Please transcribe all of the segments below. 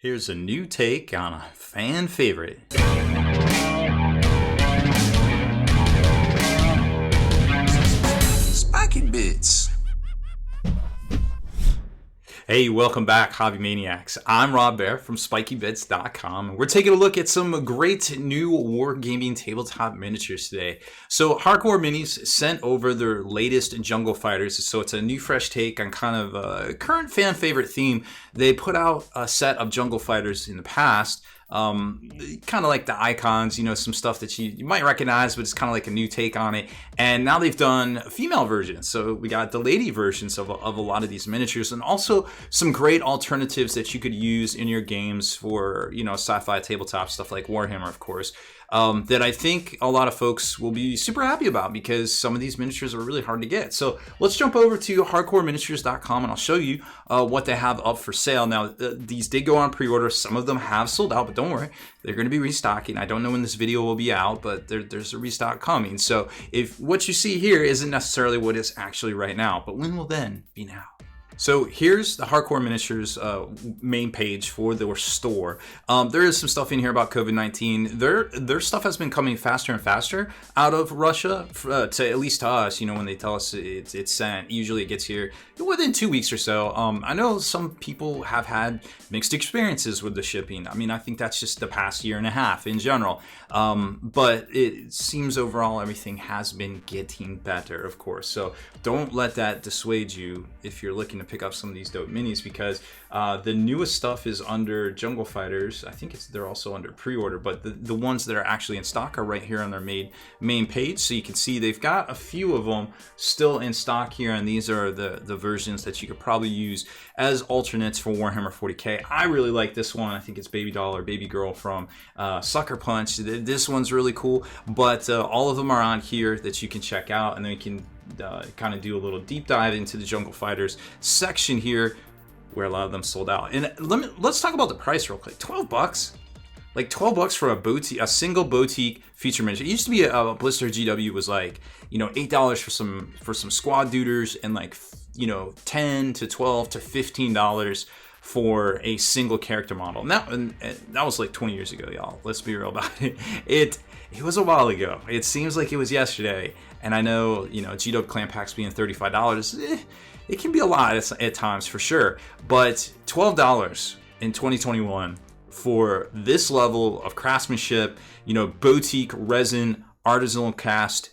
Here's a new take on a fan favorite. Spiky Bits. Hey, welcome back, Hobby Maniacs. I'm Rob Bear from SpikyBits.com, and we're taking a look at some great new wargaming tabletop miniatures today. So, Hardcore Minis sent over their latest Jungle Fighters, so it's a new, fresh take on kind of a current fan favorite theme. They put out a set of Jungle Fighters in the past. Kind of like the icons, you know, some stuff that you might recognize, but it's kind of like a new take on it. And now they've done female versions. So we got the lady versions of a lot of these miniatures, and also some great alternatives that you could use in your games for, you know, sci-fi tabletop stuff like Warhammer, of course. That I think a lot of folks will be super happy about because some of these miniatures are really hard to get. So let's jump over to hardcoreminiatures.com and I'll show you what they have up for sale. Now, these did go on pre-order. Some of them have sold out, but don't worry, they're going to be restocking. I don't know when this video will be out, but there's a restock coming. So if what you see here isn't necessarily what is actually right now, but when will then be now? So here's the Hardcore Miniatures main page for their store. There is some stuff in here about COVID-19. Their stuff has been coming faster and faster out of Russia, to at least to us. You know, when they tell us it's sent, usually it gets here within 2 weeks or so. I know some people have had mixed experiences with the shipping. I mean, I think that's just the past year and a half in general. But it seems overall everything has been getting better, of course. So don't let that dissuade you if you're looking to pick up some of these dope minis, because the newest stuff is under Jungle Fighters. I think they're also under pre-order, but the ones that are actually in stock are right here on their main page. So you can see they've got a few of them still in stock here, and these are the versions that you could probably use as alternates for Warhammer 40k. I really like this one. I think it's Baby Doll or Baby Girl from Sucker Punch. This one's really cool, but all of them are on here that you can check out, and then you can kind of do a little deep dive into the Jungle Fighters section here, where a lot of them sold out. And let's talk about the price real quick. $12, like $12 for a single boutique feature miniature. It used to be a Blister GW was like, you know, $8 for some squad duders, and like, you know, $10 to $12 to $15 for a single character model. And that was like 20 years ago, y'all. Let's be real about it. It was a while ago. It seems like it was yesterday. And I know, you know, GW clan packs being $35, it can be a lot at times for sure. But $12 in 2021 for this level of craftsmanship, you know, boutique resin, artisanal cast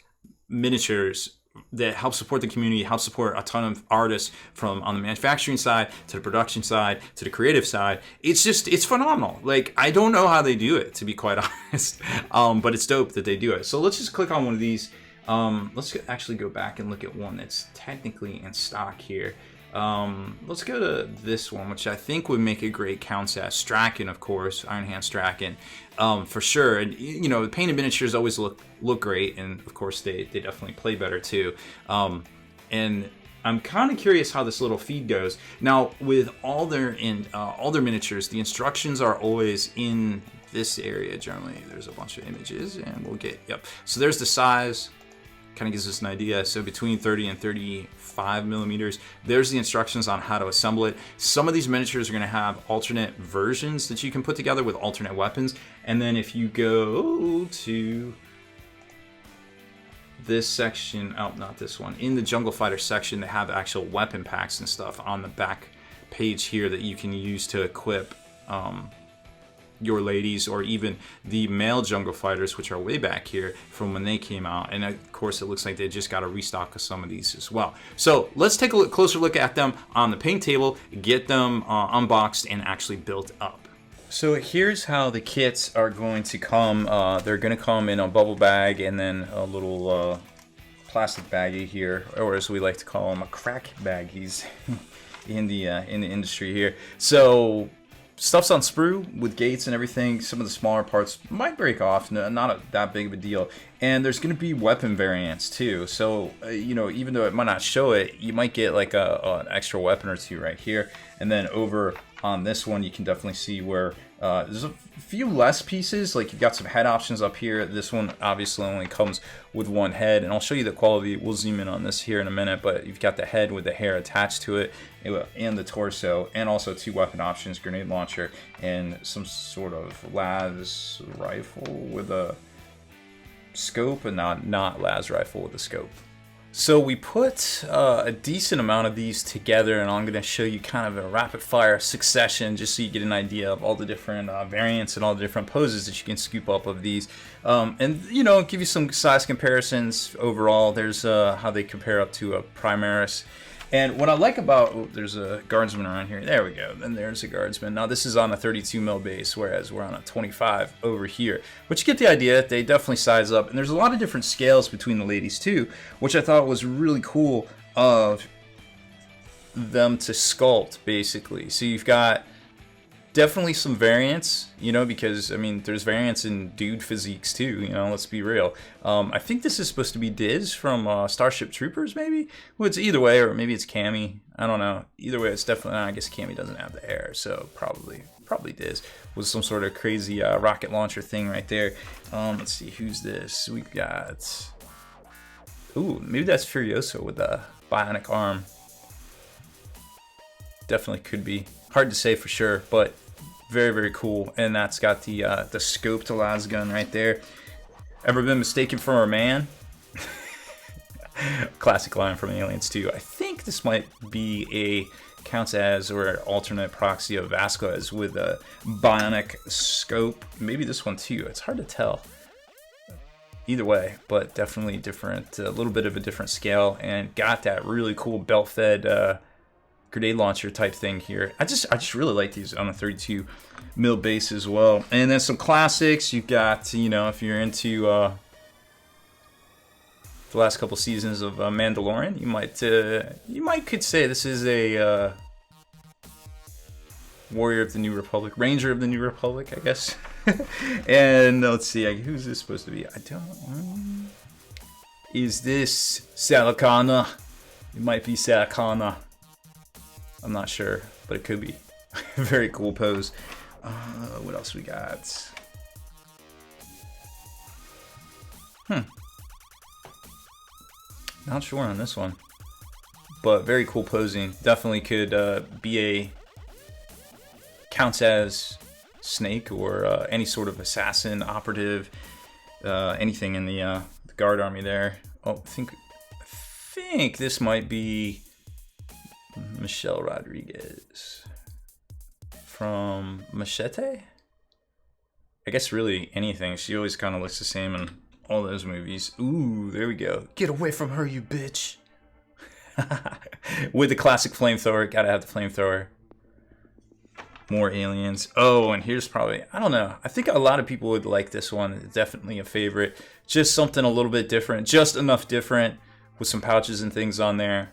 miniatures that help support the community, help support a ton of artists from on the manufacturing side to the production side to the creative side. It's phenomenal. Like, I don't know how they do it, to be quite honest, but it's dope that they do it. So let's just click on one of these. Let's actually go back and look at one that's technically in stock here. Let's go to this one, which I think would make a great count as Strachan, of course, Iron Hand Strachan, for sure. And you know, the painted miniatures always look great, and of course they definitely play better too. And I'm kind of curious how this little feed goes. Now, with all their miniatures, the instructions are always in this area. Generally, there's a bunch of images, and we'll get So there's the size. Kind of gives us an idea. So between 30 and 35 millimeters. There's the instructions on how to assemble it. Some of these miniatures are going to have alternate versions that you can put together with alternate weapons. And then if you go to this section, oh, not this one, in the Jungle Fighter section, they have actual weapon packs and stuff on the back page here that you can use to equip your ladies, or even the male Jungle Fighters, which are way back here from when they came out. And of course, it looks like they just got a restock of some of these as well. So let's take a closer look at them on the paint table, get them unboxed and actually built up. So here's how the kits are going to come. They're going to come in a bubble bag and then a little plastic baggie here, or as we like to call them, a crack baggies in the industry here. So stuff's on sprue with gates and everything. Some of the smaller parts might break off, not that big of a deal. And there's going to be weapon variants too. So, you know, even though it might not show it, you might get like an extra weapon or two right here. And then over on this one, you can definitely see where there's a few less pieces. Like you've got some head options up here. This one obviously only comes with one head, and I'll show you the quality. We'll zoom in on this here in a minute, but you've got the head with the hair attached to it and the torso, and also 2 weapon options, grenade launcher, and some sort of las rifle with a scope, and not las rifle with a scope. So we put a decent amount of these together, and I'm going to show you kind of a rapid fire succession just so you get an idea of all the different variants and all the different poses that you can scoop up of these. And, you know, give you some size comparisons overall. There's how they compare up to a Primaris. And what I like about, oh, there's a guardsman around here. There we go. Then there's a guardsman. Now this is on a 32 mil base, whereas we're on a 25 over here. But you get the idea. They definitely size up. And there's a lot of different scales between the ladies too, which I thought was really cool of them to sculpt, basically. So you've got definitely some variants, you know, because I mean there's variants in dude physiques too, you know, let's be real. I think this is supposed to be Diz from Starship Troopers, maybe. Well, it's either way, or maybe it's Cammy, I don't know. Either way, it's definitely, I guess Cammy doesn't have the hair, so probably Diz was some sort of crazy rocket launcher thing right there. Let's see, who's this? We got, ooh, maybe that's Furioso with a bionic arm. Definitely could be. Hard to say for sure, but very, very cool. And that's got the scoped las gun right there. Ever been mistaken for a man? Classic line from Aliens 2. I think this might be a counts as or alternate proxy of Vasquez with a bionic scope. Maybe this one too. It's hard to tell. Either way, but definitely different. A little bit of a different scale, and got that really cool belt-fed grenade launcher type thing here. I just really like these on a 32 mil base as well. And then some classics. You've got, you know, if you're into the last couple seasons of Mandalorian, you might could say this is a Warrior of the New Republic, Ranger of the New Republic, I guess. And let's see, who's this supposed to be? I don't. Is this Salakana? It might be Salakana. I'm not sure, but it could be. Very cool pose. What else we got? Not sure on this one, but very cool posing. Definitely could be a counts as Snake or any sort of assassin, operative, anything in the guard army there. Oh, I think this might be Michelle Rodriguez from Machete. I guess really anything. She always kind of looks the same in all those movies. Ooh, there we go. Get away from her, you bitch. With the classic flamethrower. Gotta have the flamethrower. More aliens. Oh, and here's probably, I don't know. I think a lot of people would like this one. It's definitely a favorite. Just something a little bit different. Just enough different with some pouches and things on there.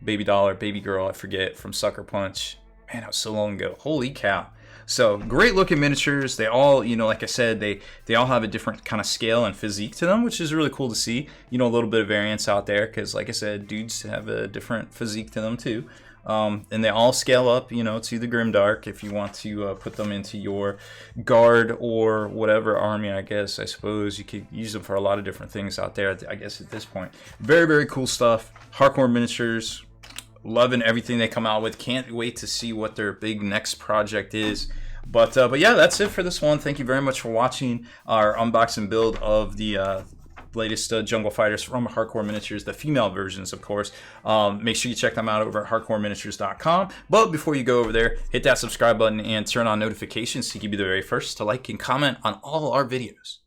Baby doll or baby girl, I forget, from Sucker Punch. Man, that was so long ago. Holy cow. So great looking miniatures. They all, you know, like I said, they all have a different kind of scale and physique to them, which is really cool to see. You know, a little bit of variance out there because, like I said, dudes have a different physique to them too. And they all scale up, you know, to the Grimdark if you want to put them into your guard or whatever army, I guess. I suppose you could use them for a lot of different things out there, I guess, at this point. Very, very cool stuff. Hardcore miniatures. Loving everything they come out with. Can't wait to see what their big next project is. But yeah, that's it for this one. Thank you very much for watching our unboxing build of the latest Jungle Fighters from Hardcore Miniatures, the female versions, of course. Make sure you check them out over at hardcoreminiatures.com. But before you go over there, hit that subscribe button and turn on notifications so you can be the very first to like and comment on all our videos.